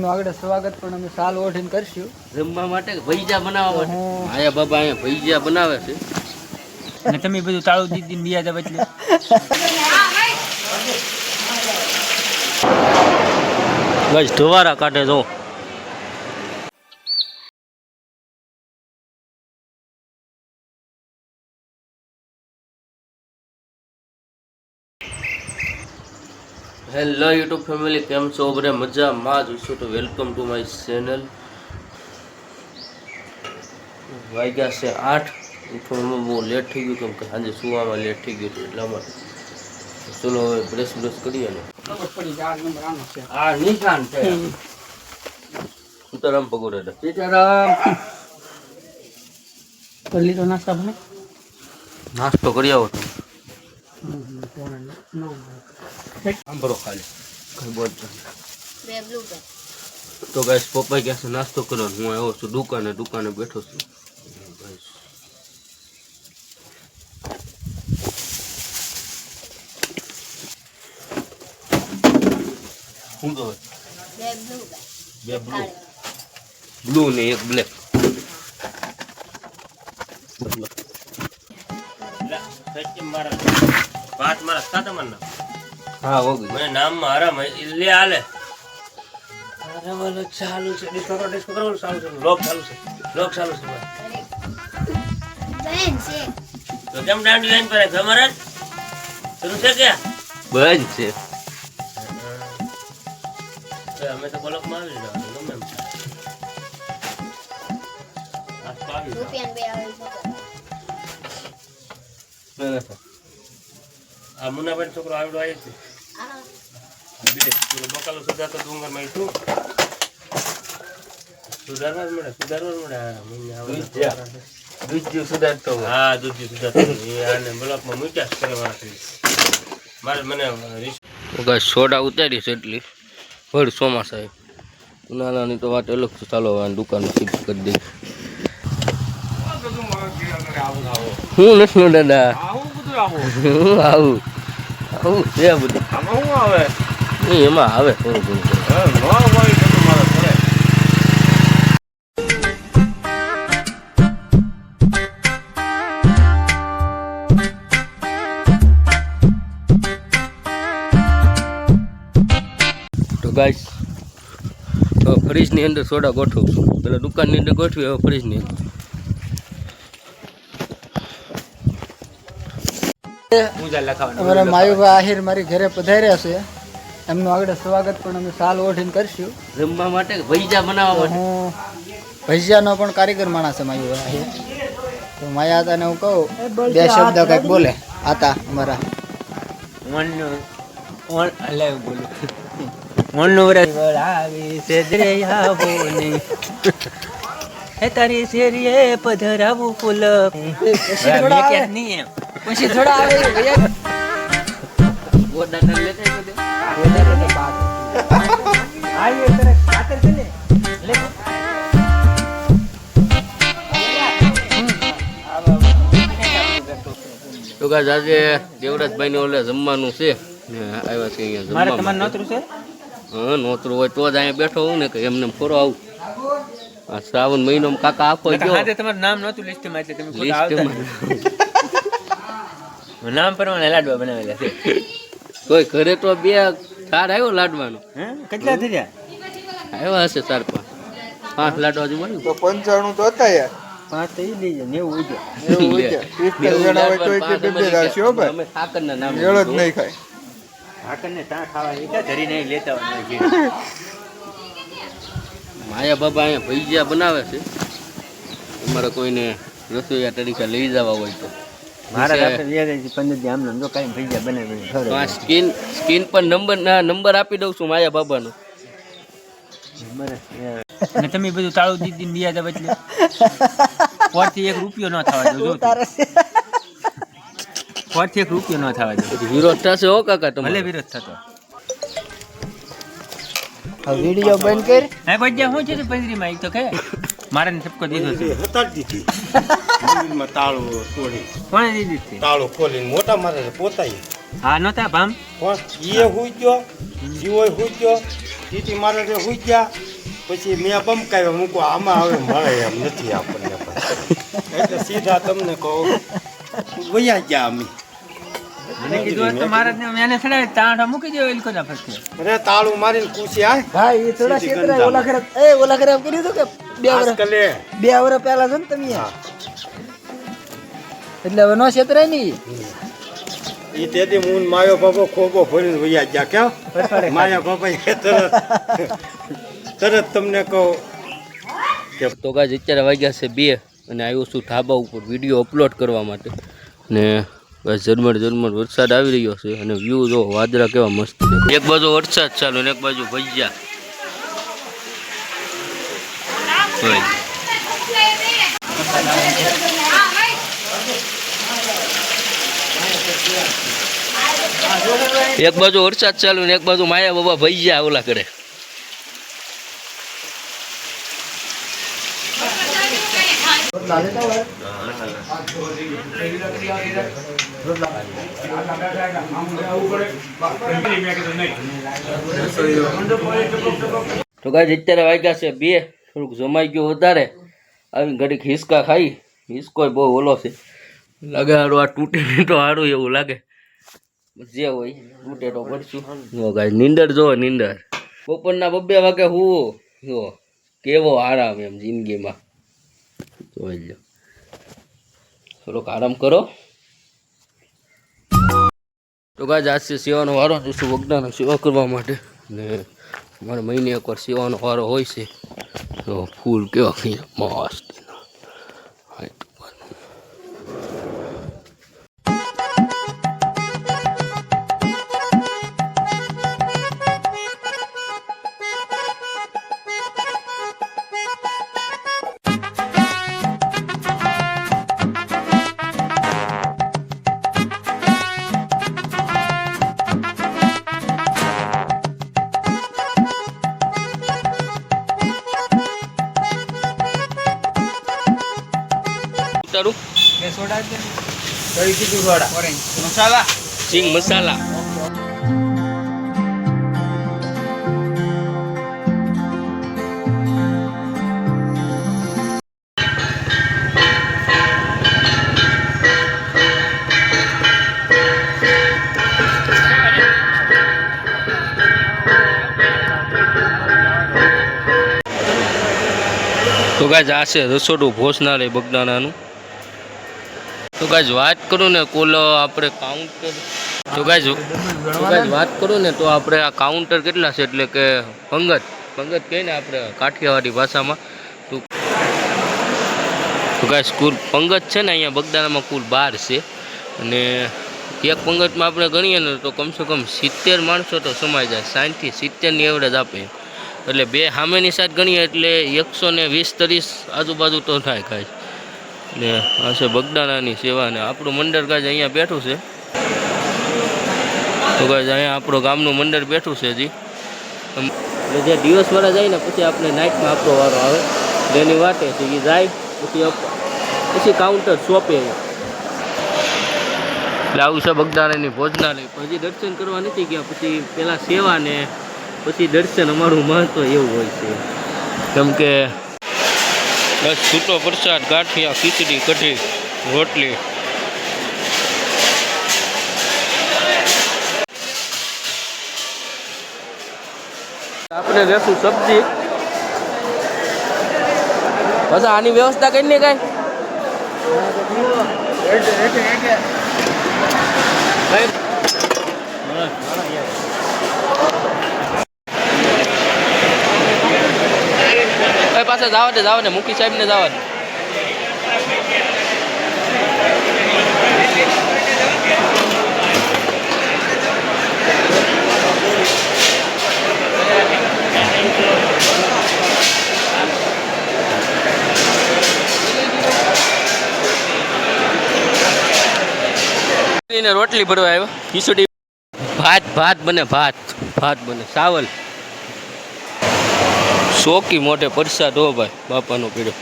એમનું આગળ સ્વાગત પણ અમે સાલ ઓઢીને કરશું જમવા માટે ભજીયા બનાવવા માટે માયા બાબા અહીંયા ભજીયા બનાવે છે અને તમે બધું તાળું દીધી દિયા જાવ એટલે બસ ધોવારા કાઢે જો હેલો યુટ્યુબ ફેમિલી, કેમ છો? બધા મજામાં જ છો? તો વેલકમ ટુ માય ચેનલ. વાગ્યા છે 8. ઉઠવામાં બહુ લેટ થઈ ગયું કેમ કે સાંજે સુવામાં લેટ થઈ ગયું એટલા માટે. ચલો હવે બ્રશ કરીએ ને. આ નિશાન છે સીતારામ પકોડા. સીતારામ કરી લીધો નાસ્તા બને નાસ્તો કરી આવો તમે. આંબરો ખાલી કઈ બોલતો તો ગાઈસ પપ્પા કહે છે નાસ્તો કરો. હું આવ્યો છું દુકાને બેઠો છું. શું તો બે બ્લુ ને એક બ્લેક. વાત મારા સાતા મન હા હો ગઈ મને નામ માં આરામ લે આલે અરે વાલો ચાલુ છે ડિસ્કો કરો ચાલુ છે લોક ચાલુ છે બેન છે તો કેમ દાંડી લાઈન પર તમારે શરૂ છે કે બેન છે અમે તો બ્લોક માં આવી જવાનું ગમે એમ આ પાવી રૂપિયા બે આવી છે આ મુનાબેન છોકરો આવડો આવ્યો છે બીજે બકાલો સુધારતો ડુંગર માં છું સુધારવા મળે દૂધ સુધારતો હા દૂધ સુધારતો એ આને બ્લોક માં મૂક્યા કરવા મારે મને સોડા ઉતારી છે એટલી ભર ચોમાસા ઉનાળાની તો વાત અલગ છે. ચાલો દુકાન શિફ્ટ કરી દઈ. હું નથી દાદા આવું છે બધું આવે એમાં આવે થોડું ઘણું. તો ગાઈસ ફ્રીજની અંદર સોડા ગોઠવું છું. પેલા દુકાનની અંદર ગોઠવી હવે ફ્રીજની અંદર. અમારા માયુભાઈ આહિર મારી ઘરે પધાર્યા છે. એમનું આગળ સ્વાગત પણ અમે સાલ ઓઢીને કરશું. જમવા માટે ભજીયા બનાવવા માટે હું ભજીયાનો પણ કારીગર માણસ છે માયુભાઈ આહિર. તો માયા હતા ને હું કહું બે શબ્દ કંઈક બોલે આતા અમારા તારી શેરીએ પધરાવું ફૂલ પછી થોડા આવે તો ગાઈસ આજે દેવરાજભાઈ ને ઓલે જમવાનું છે આવ્યા છે અહીંયા મારે તમારું નોતરું છે હા નોતરું હોય તો જ અહીંયા બેઠો હોઉં ને કે એમને ફોરો આવું. આ શ્રાવણ મહિનો કાકા આખો ગયો તમારું નામ નહોતું લિસ્ટમાં એટલે તમે નામ પ્રમાણે લાડવા બનાવેલા છે. કોઈ ઘરે તો બે થાળ આવ્યો લાડવાનો. કેટલા થયા આવ્યા હશે 4-5 લાડવા જ મળ્યું તો 95 તો હતા યાર. 5 થઈ લેજો 90 અમે ઠાકરના નામ જ નહીં ખાય હાકરને ત્યાં ખાવા લીધા ધરી નહીં લેતા હોય. માયા બાબા અહીંયા ભજીયા બનાવે છે. અમારે કોઈને રસોઈયા તરીકે લઈ જવા હોય તો મારા 15 આમ જો કઈ ભજીયા બનાવી સ્કીન પર નંબર આપી દઉં છું માયા બાબાનો. અને તમે બધું તાળું દીધી દિયા જાવ એટલે પોરથી 1 રૂપિયો ન થવા દો. પોરથી 1 રૂપિયો ન થવા દો. વિરોધ થશે હો કાકા તમે. ભલે વિરોધ થતો. વિડિયો બંધ કર. હે ભજીયા શું છે પંજરીમાં એક તો કે મારે ઠપકો દીધો છે. હતાડી દીધી મંદિરમાં તાળું તોડી. કોણે દીધી છે? તાળું ખોલીને મોટા મારે પોતાય. હા નતા ભામ કોણ ઈએ હુઈ ગયો જીવો હુઈ ગયો ટીટી મારે હુઈ ગયા પછી મેં બમકાવ્યા મૂકો આમાં હવે મળે એમ નથી આપણને પણ. એટલે સીધા તમને કહું વયા ગયા અમે. મને કીધું તો મારે એને છેડે તાંઠા મૂકી દેવો એ લોકો ના ફરતે. અરે તાળું મારીને કૂસી આય ભાઈ એ થોડા સીધી ક્ષેત્ર ગંજામાં. ઓલા ખરાબ કર્યું હતું કે 2 વર્ષ આજકાલે 2 વર્ષ પહેલા છો ને તમે હા એટલે હવે નો ક્ષેત્ર નહીં ઈ તેથી હું માયો બાપો ખોબો ભરીને વયા ગયા ક્યાં માયા બાપા તરત તમને કહું તો ગાઈસ અત્યારે વાગ્યા છે 2 અને આવ્યો છું ધાબા ઉપર વિડીયો અપલોડ કરવા માટે ને ગાઈસ ઝરમર વરસાદ આવી રહ્યો છે અને વ્યૂ જો વાદળા કેવા મસ્ત છે. એક બાજુ વરસાદ ચાલુ ને એક બાજુ ભજીયા. એક બાજુ વરસાદ ચાલુ ને એક બાજુ માયા બાબા ભજીયા ઓલા કરે. તો ગાઈસ અત્યારે વાગ્યા છે 2 થોડુંક જમાઈ ગયું વધારે આવી ઘડીક હિસકા ખાઈ હિસકો બહુ ઓલો છે લાગે હારું આ તૂટે તો સારું એવું લાગે જે હોય તૂટે તો પડશું. જો ગાઈસ નીંદર જો નીંદર બપોરના 2 વાગે હું જો કેવો આરામ એમ જિંદગીમાં જોઈ લો થોડોક આરામ કરો. તો ગાઈસ આજ છે સેવાનો વારો છું વગડાનો સેવા કરવા માટે ને મારે મહિને એકવાર સેવાનો વારો હોય છે તો ફૂલ કેવા મસ્ત તારું બે સોડા છે કઈ કીધું સોડા ઓરેન્જ મસાલા સિંગ મસાલા. તો ગાઈસ આ છે રસોડું ભોજનાલય બગદાણાનું. તો ગાઈસ વાત કરું ને કોલ આપણે કાઉન્ટર તો ગાઈસ વાત કરું ને તો આપણે આ કાઉન્ટર કેટલા છે એટલે કે પંગત કહે ને આપણે કાઠિયાવાડી ભાષામાં તો ગાઈસ કુલ પંગત છે ને અહીંયા બગદાણામાં કુલ 12 છે અને એક પંગતમાં આપણે ગણીએ ને તો કમસે કમ 70 માણસો તો સમાઈ જાય 60 થી 70ની એવરેજ આપે એટલે 2 સામેની સાઈડ ગણીએ એટલે 120-30 આજુબાજુ તો થાય ગાઈસ. ને આ છે બગદાણાની સેવા ને આપણું મંડળ ગાઈસ અહીંયા બેઠું છે. તો ગાઈસ અહીંયા આપણું ગામનું મંડળ બેઠું છે હજી એટલે જે દિવસવાળા જાય ને પછી આપણે નાઇટમાં આપણો વારો આવે જેની વાટે છે એ જાય પછી કાઉન્ટર સોંપે એટલે આવું છે બગદાણાની ભોજનાલય. હજી દર્શન કરવા નથી ગયા પછી પહેલાં સેવા ને પછી દર્શન અમારું મહત્વ એવું હોય છે કેમ કે બસ છૂટો પ્રસાદ ગાંઠિયા ખીચડી કઢી રોટલી આપણે લેશું સબ્જી બસ આની વ્યવસ્થા કરીને કાંઈ પાસે જાવ ને મુખી સાહેબ ને જાવ રોટલી ભરવા આવ્યો ખીચડી ભાત બને ચાવલ શોકી મોટે પ્રસાદ હો ભાઈ બાપાનો પીડો.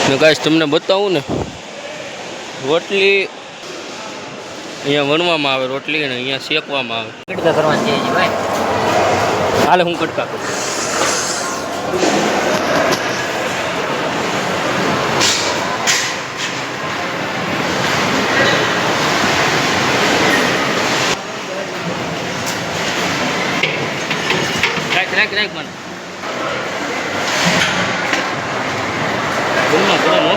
ને ગાઈસ તમને બતાવું ને રોટલી અહીંયા વણવામાં આવે રોટલી અને અહીંયા શેકવામાં આવે. કટકા કરવાની છે ભાઈ. હાલે હું કટકા કરું. રાખ મને. ઘરમાં ગરમ હો.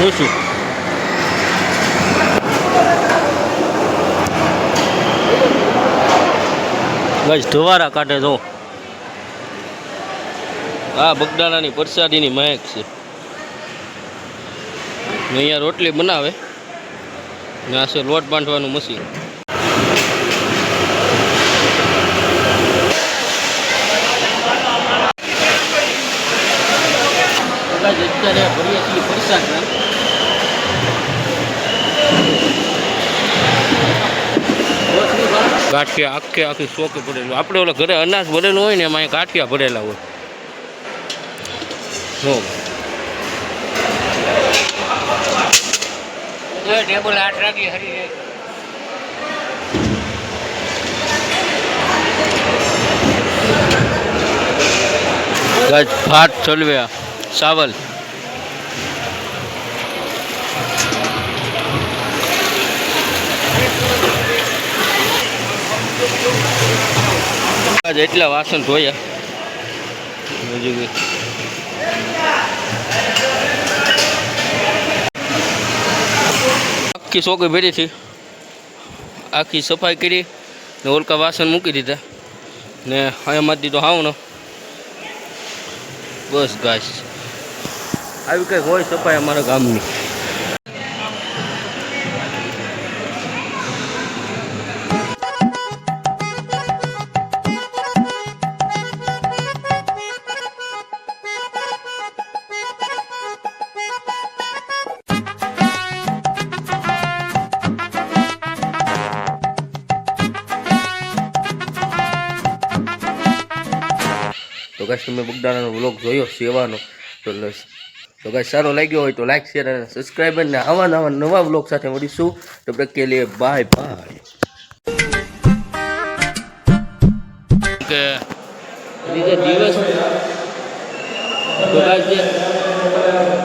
શું ગાઈસ ધવારા કાઢે જો. આ બગદાણાની પ્રસાદીની મહેક છે. ને અહીંયા રોટલી બનાવે ને આ છે લોટ બાંધવાનું મશીન. અત્યારે ભરીએ છીએ પ્રસાદ. ગાંઠિયા આખી શોકે પડેલું. આપણે ઓલા ઘરે અનાજ ભરેલું હોય ને એમાં ગાંઠિયા ભરેલા હોય. ટેબલ આઠ રાખી હરી ભાત ચલવ્યા ચાવલ. એટલા વાસણ ધોયા. આખી સોકે ભેરી થી આખી સફાઈ કરી ને ઓલકા વાસણ મૂકી દીધા ને અહીંયા મારી દીધો હાવનો. બસ ગાઈસ આવી કંઈક હોય સફાઈ અમારા ગામની. તો ગાઈસ તમે બગદાણાનો વ્લોગ જોયો સેવાનો તો ગાઈસ સારો લાગ્યો હોય તો લાઈક શેર અને સબસ્ક્રાઈબ અને આવા નવા વ્લોગ સાથે મળીશું. તો કે લે બાય બાય. કે દિવસ તો ગાઈસ